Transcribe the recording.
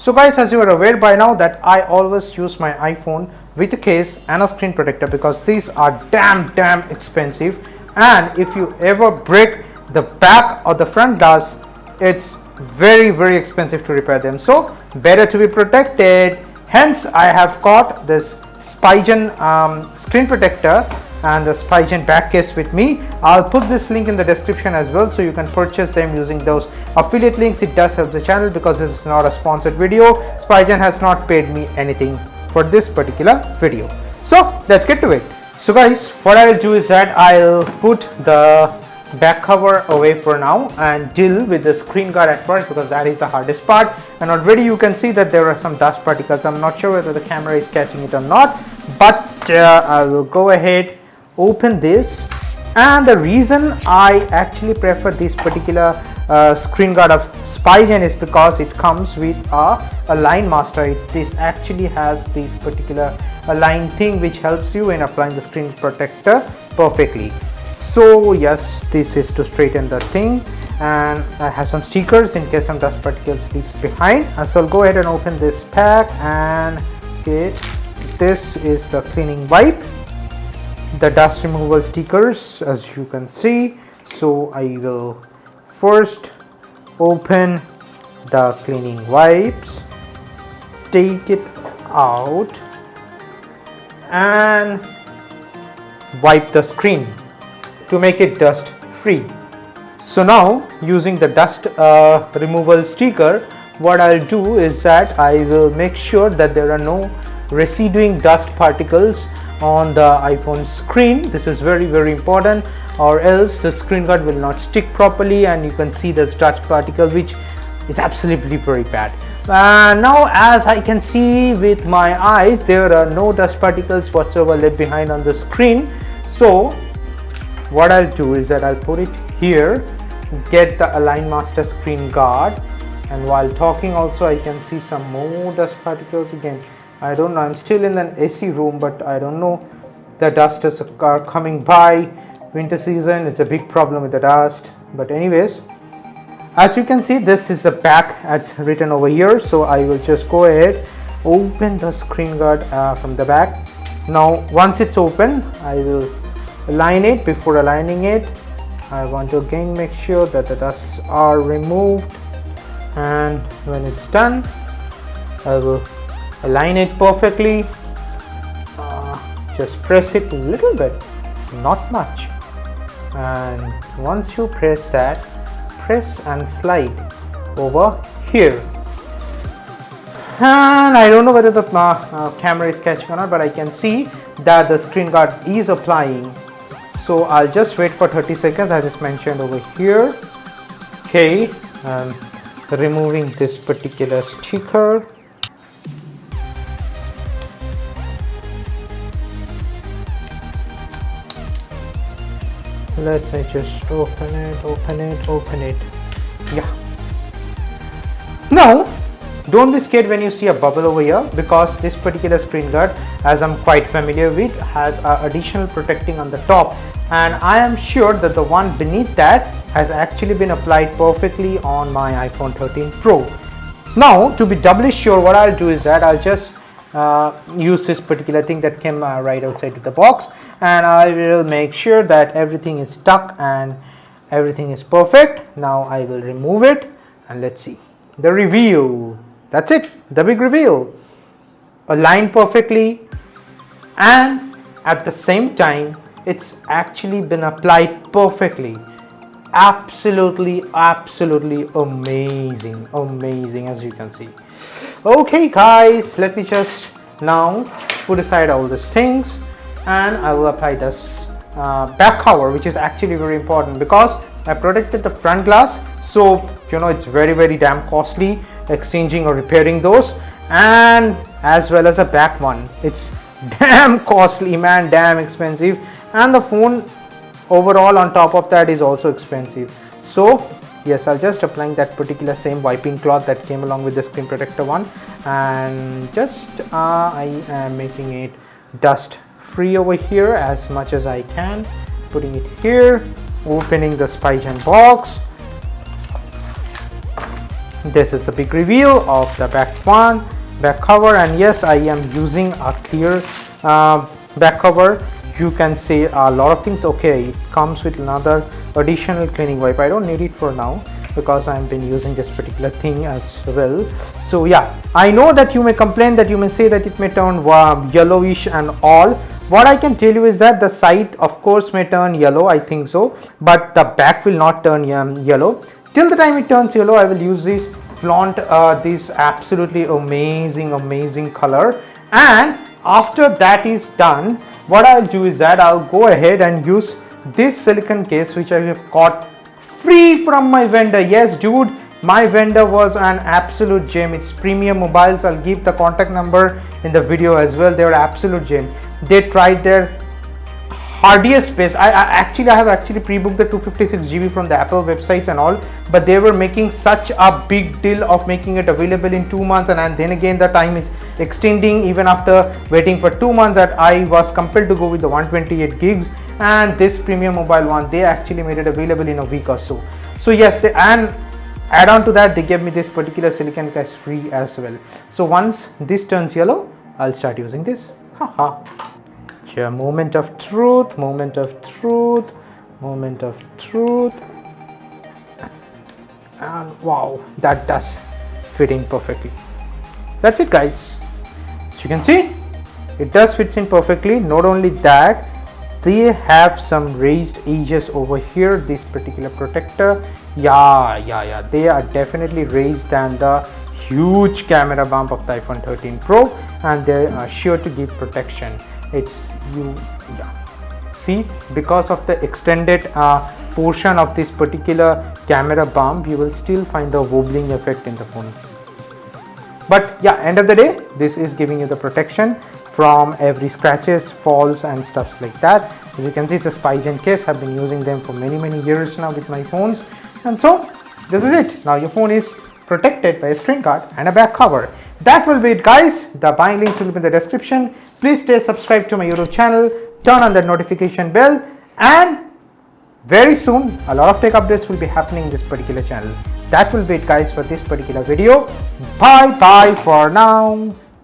So guys, as you are aware by now that I always use my iPhone with a case and a screen protector because these are damn expensive, and if you ever break the back or the front glass, it's very expensive to repair them. So better to be protected. Hence I have got this Spigen screen protector and the Spigen back case with me. I'll put this link in the description as well, so you can purchase them using those affiliate links. It does help the channel because this is not a sponsored video. Spigen has not paid me anything for this particular video. So let's get to it. So guys, what I'll do is that I'll put the back cover away for now and deal with the screen guard at first, because that is the hardest part. And already you can see that there are some dust particles. I'm not sure whether the camera is catching it or not, but I will go ahead, open this. And the reason I actually prefer this particular screen guard of Spigen is because it comes with a line master. This actually has this particular line thing which helps you in applying the screen protector perfectly. So yes, this is to straighten the thing, and I have some stickers in case some dust particles leaves behind. And so I'll go ahead and open this pack, and okay, this is the cleaning wipe, the dust removal stickers as you can see. So I will first open the cleaning wipes, take it out and wipe the screen to make it dust free. So now using the dust removal sticker, what I'll do is that I will make sure that there are no residuing dust particles on the iPhone screen. This is very important, or else the screen guard will not stick properly and you can see this dust particle, which is absolutely very bad. Now as I can see with my eyes, there are no dust particles whatsoever left behind on the screen. So what I'll do is that I'll put it here, get the Align Master screen guard, and while talking also I can see some more dust particles again. I don't know, I'm still in an AC room, but I don't know, the dust is coming by. Winter season, it's a big problem with the dust. But anyways, as you can see, this is the back as written over here. So I will just go ahead, open the screen guard from the back. Now once it's open, I will align it. Before aligning it, I want to again make sure that the dusts are removed, and when it's done I will align it perfectly. Just press it a little bit, not much, and once you press that, press and slide over here. And I don't know whether the camera is catching or not, but I can see that the screen guard is applying. So I'll just wait for 30 seconds as it's mentioned over here. Okay, removing this particular sticker. Let me just open it. Yeah. Now don't be scared when you see a bubble over here, because this particular screen guard, as I'm quite familiar with, has additional protecting on the top, and I am sure that the one beneath that has actually been applied perfectly on my iPhone 13 Pro. Now to be doubly sure, what I'll do is that I'll just use this particular thing that came right outside of the box, and I will make sure that everything is stuck and everything is perfect. Now I will remove it and let's see the reveal. That's it, the big reveal. Aligned perfectly, and at the same time it's actually been applied perfectly. Absolutely amazing, as you can see. Okay guys, let me just now put aside all these things, and I will apply this back cover, which is actually very important because I protected the front glass. So you know, it's very damn costly exchanging or repairing those, and as well as a back one, it's damn costly, man, damn expensive, and the phone overall on top of that is also expensive. So yes, I'll just applying that particular same wiping cloth that came along with the screen protector one, and just I am making it dust free over here as much as I can, putting it here, opening the Spigen box. this is the big reveal of the back cover, and yes, I am using a clear back cover. You can say a lot of things. Okay, it comes with another additional cleaning wipe. I don't need it for now because I've been using this particular thing as well. So yeah, I know that you may complain, that you may say that it may turn yellowish and all. What I can tell you is that the side of course may turn yellow, I think so, but the back will not turn yellow. Till the time it turns yellow, I will use this flaunt this absolutely amazing color. And after that is done, what I'll do is that I'll go ahead and use this silicone case which I have got free from my vendor. Yes dude, my vendor was an absolute gem. It's Premium Mobiles. I'll give the contact number in the video as well. They were absolute gem. They tried their hardest best. I have actually pre-booked the 256 GB from the Apple websites and all, but they were making such a big deal of making it available in 2 months, and then again the time is extending. Even after waiting for 2 months, that I was compelled to go with the 128 gigs, and this Premium Mobile one, they actually made it available in a week or so. So yes, and add on to that, they gave me this particular silicone case free as well. So once this turns yellow, I'll start using this. Haha. Moment of truth, moment of truth, moment of truth, and wow, that does fit in perfectly. That's it guys. As you can see, it does fit in perfectly. Not only that, they have some raised edges over here, this particular protector. Yeah, they are definitely raised than the huge camera bump of the iPhone 13 Pro, and they are sure to give protection. See, because of the extended portion of this particular camera bump, you will still find the wobbling effect in the phone. But yeah, end of the day, this is giving you the protection from every scratches, falls and stuffs like that. As you can see, it's a SpyGen case. I've been using them for many years now with my phones, and so this is it. Now your phone is protected by a screen guard and a back cover. That will be it guys. The buying links will be in the description. Please stay subscribed to my YouTube channel, turn on the notification bell, and very soon a lot of tech updates will be happening in this particular channel. That will be it guys for this particular video. Bye for now.